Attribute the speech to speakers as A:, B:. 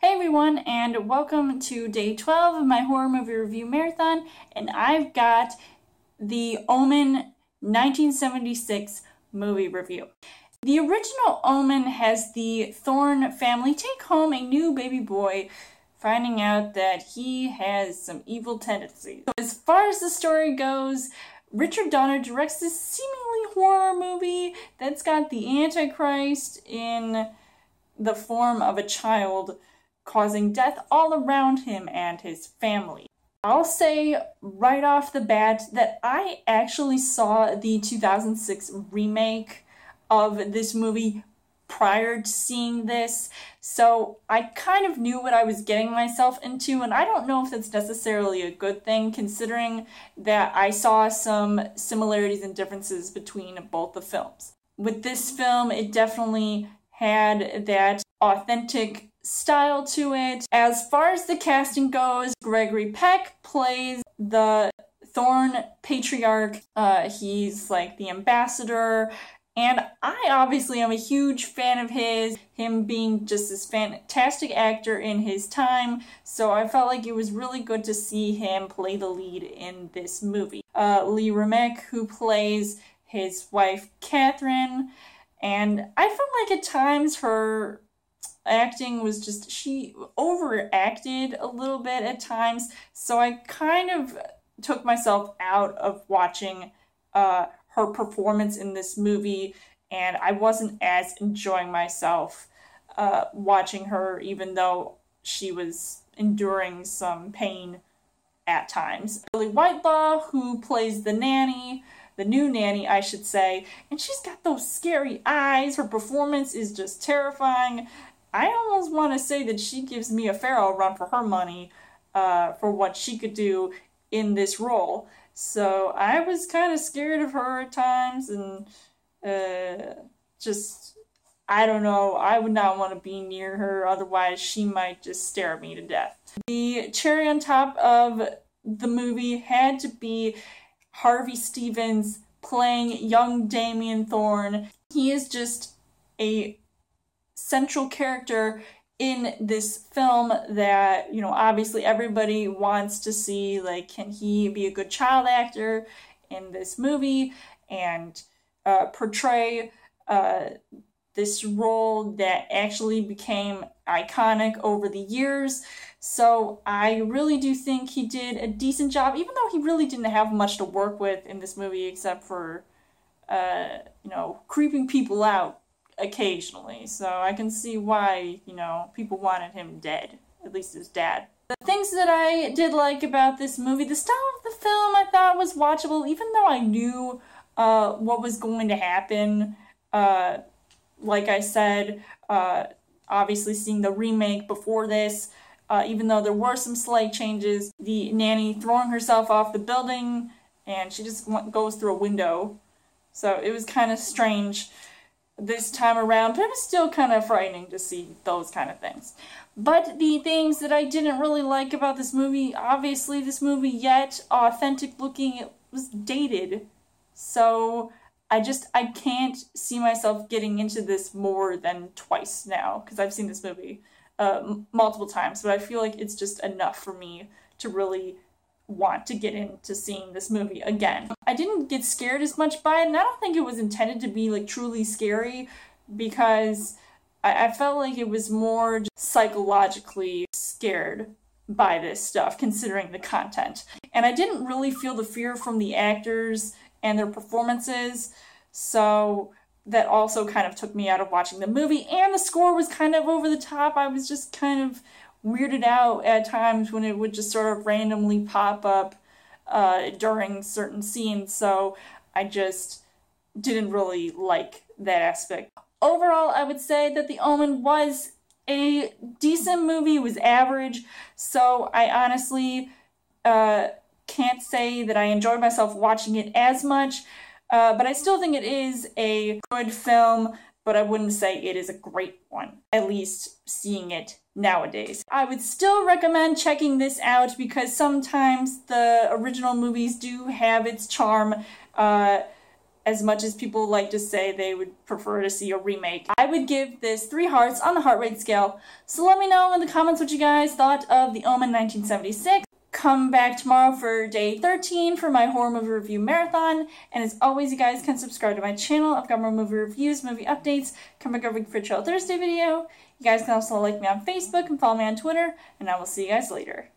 A: Hey everyone, and welcome to day 12 of my horror movie review marathon, and I've got the Omen 1976 movie review. The original Omen has the Thorne family take home a new baby boy, finding out that he has some evil tendencies. So as far as the story goes, Richard Donner directs this seemingly horror movie that's got the Antichrist in the form of a child, causing death all around him and his family. I'll say right off the bat that I actually saw the 2006 remake of this movie prior to seeing this, so I kind of knew what I was getting myself into, and I don't know if that's necessarily a good thing, considering that I saw some similarities and differences between both the films. With this film, it definitely had that authentic style to it. As far as the casting goes, Gregory Peck plays the Thorne patriarch. He's like the ambassador, and I obviously am a huge fan of his, him being just this fantastic actor in his time, so I felt like it was really good to see him play the lead in this movie. Lee Remick, who plays his wife Catherine, and I felt like at times her acting was just, she overacted a little bit at times, so I kind of took myself out of watching her performance in this movie, and I wasn't as enjoying myself watching her, even though she was enduring some pain at times. Lily Whitelaw, who plays the nanny, the new nanny, I should say, and she's got those scary eyes. Her performance is just terrifying. I almost want to say that she gives Mia Farrow a run for her money for what she could do in this role. So I was kind of scared of her at times, and just, I don't know, I would not want to be near her, otherwise she might just stare me to death. The cherry on top of the movie had to be Harvey Stephens playing young Damien Thorne. He is just a central character in this film that, you know, obviously everybody wants to see, like, can he be a good child actor in this movie and portray this role that actually became iconic over the years. So I really do think he did a decent job, even though he really didn't have much to work with in this movie except for, you know, creeping people out occasionally. So I can see why, you know, people wanted him dead, at least his dad. The things that I did like about this movie, the style of the film I thought was watchable, even though I knew what was going to happen. Like I said, obviously seeing the remake before this, even though there were some slight changes, the nanny throwing herself off the building and she just goes through a window. So it was kind of strange this time around, but it was still kind of frightening to see those kind of things. But the things that I didn't really like about this movie, obviously this movie, yet authentic looking, it was dated. So I can't see myself getting into this more than twice now, because I've seen this movie multiple times, but I feel like it's just enough for me to really want to get into seeing this movie again. I didn't get scared as much by it, and I don't think it was intended to be like truly scary, because I felt like it was more just psychologically scared by this stuff, considering the content. And I didn't really feel the fear from the actors and their performances, so that also kind of took me out of watching the movie. And the score was kind of over the top. I was just kind of weirded out at times when it would just sort of randomly pop up during certain scenes, so I just didn't really like that aspect. Overall, I would say that The Omen was a decent movie. It was average, so I honestly can't say that I enjoyed myself watching it as much, but I still think it is a good film, but I wouldn't say it is a great one, at least seeing it nowadays. I would still recommend checking this out, because sometimes the original movies do have its charm, as much as people like to say they would prefer to see a remake. I would give this 3 hearts on the heart rate scale. So let me know in the comments what you guys thought of the Omen 1976. Come back tomorrow for day 13 for my horror movie review marathon. And as always, you guys can subscribe to my channel. I've got more movie reviews, movie updates. Come back over for a Trail Thursday video. You guys can also like me on Facebook and follow me on Twitter. And I will see you guys later.